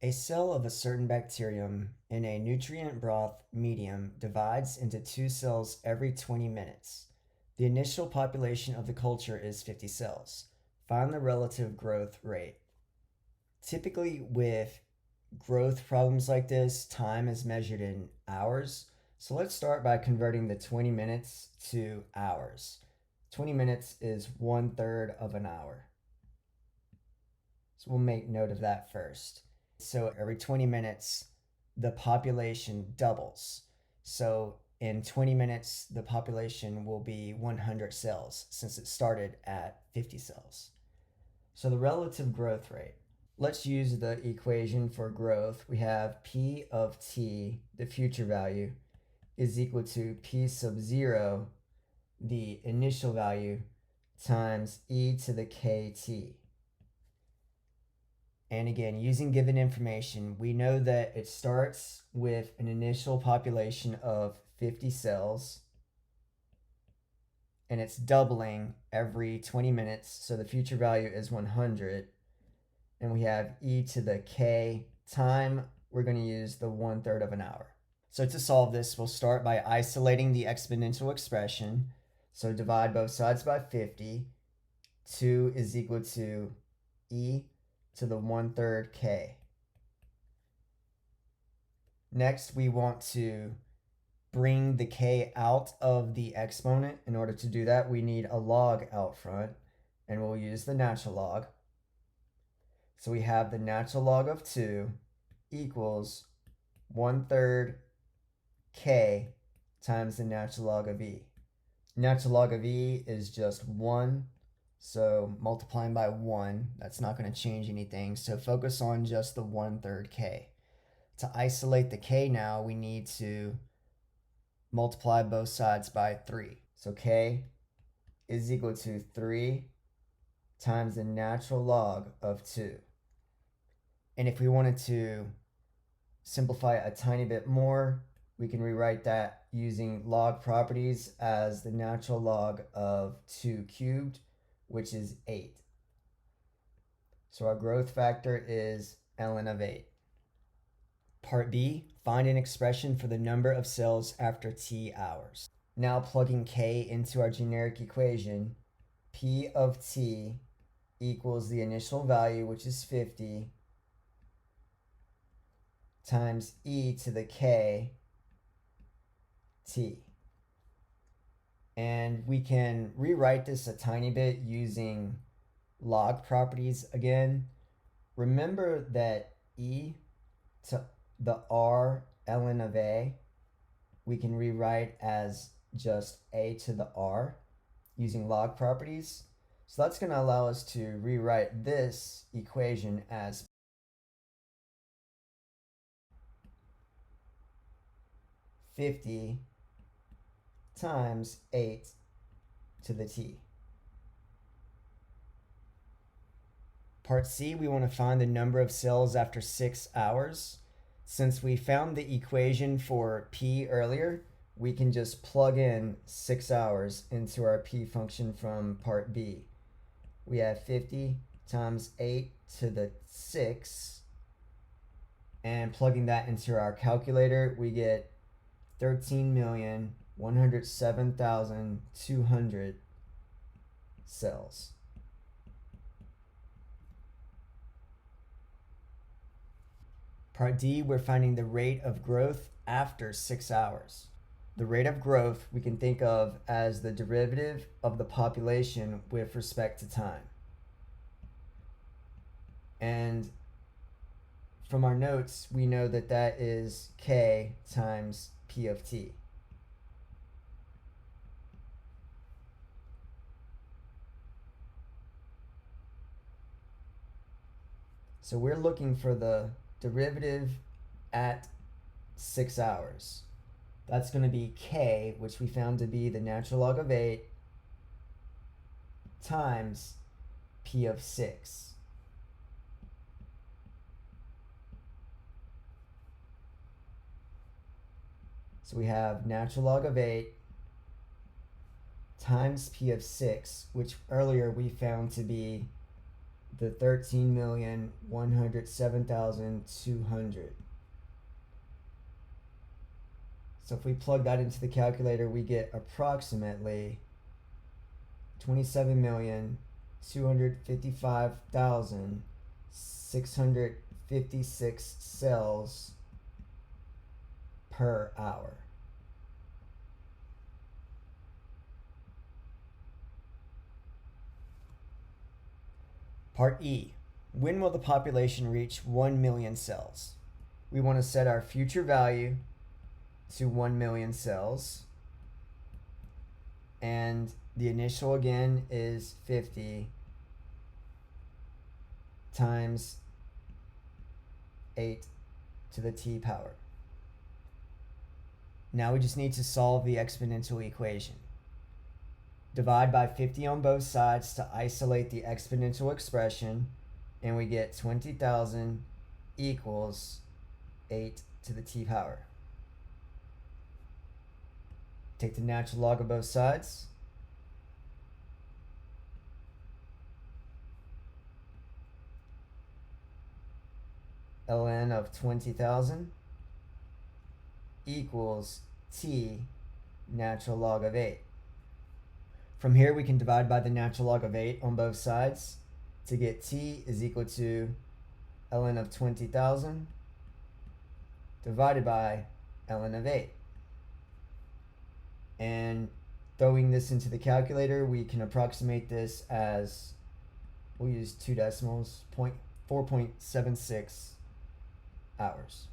A cell of a certain bacterium in a nutrient broth medium divides into two cells every 20 minutes. The initial population of the culture is 50 cells. Find the relative growth rate. Typically, with growth problems like this, time is measured in hours. So let's start by converting the 20 minutes to hours. 20 minutes is 1/3 of an hour. So we'll make note of that first. So every 20 minutes, the population doubles. So in 20 minutes, the population will be 100 cells since it started at 50 cells. So the relative growth rate. Let's use the equation for growth. We have P of t, the future value, is equal to P sub 0, the initial value, times e to the kt. And again, using given information, we know that it starts with an initial population of 50 cells, and it's doubling every 20 minutes, so the future value is 100. And we have e to the k time, we're going to use the 1/3 of an hour. So to solve this, we'll start by isolating the exponential expression. So divide both sides by 50. 2 is equal to e to the 1/3 k. Next, we want to bring the k out of the exponent. In order to do that, we need a log out front, and we'll use the natural log. So we have the natural log of 2 equals 1/3 k times the natural log of e. Natural log of e is just 1, so multiplying by 1, that's not going to change anything. So focus on just the 1/3 k. To isolate the k now, we need to multiply both sides by 3. So k is equal to 3 times the natural log of 2. And if we wanted to simplify a tiny bit more, we can rewrite that using log properties as the natural log of 2 cubed, which is 8. So our growth factor is ln of 8. Part B, find an expression for the number of cells after t hours. Now plugging k into our generic equation, P of t equals the initial value, which is 50, times e to the k t. And we can rewrite this a tiny bit using log properties again. Remember that e to the r ln of a, we can rewrite as just a to the r using log properties. So that's going to allow us to rewrite this equation as 50 times 8 to the t. Part C, we want to find the number of cells after 6 hours. Since we found the equation for P earlier, we can just plug in 6 hours into our P function from part B. We have 50 times 8 to the 6, and plugging that into our calculator, we get 13,107,200 cells. Part D, we're finding the rate of growth after 6 hours. The rate of growth we can think of as the derivative of the population with respect to time. And from our notes, we know that that is k times P of t. So we're looking for the derivative at 6 hours. That's going to be k, which we found to be the natural log of 8, times P of 6. So we have natural log of 8 times P of 6, which earlier we found to be the 13,107,200. So if we plug that into the calculator, we get approximately 27,255,656 cells per hour. Part E. When will the population reach 1 million cells? We want to set our future value to 1 million cells. And the initial again is 50 times 8 to the t power. Now we just need to solve the exponential equation. Divide by 50 on both sides to isolate the exponential expression, and we get 20,000 equals 8 to the t power. Take the natural log of both sides. Ln of 20,000 equals t natural log of 8. From here, we can divide by the natural log of 8 on both sides to get t is equal to ln of 20,000 divided by ln of 8. And throwing this into the calculator, we can approximate this as, we'll use 2 decimals, 4.76 hours.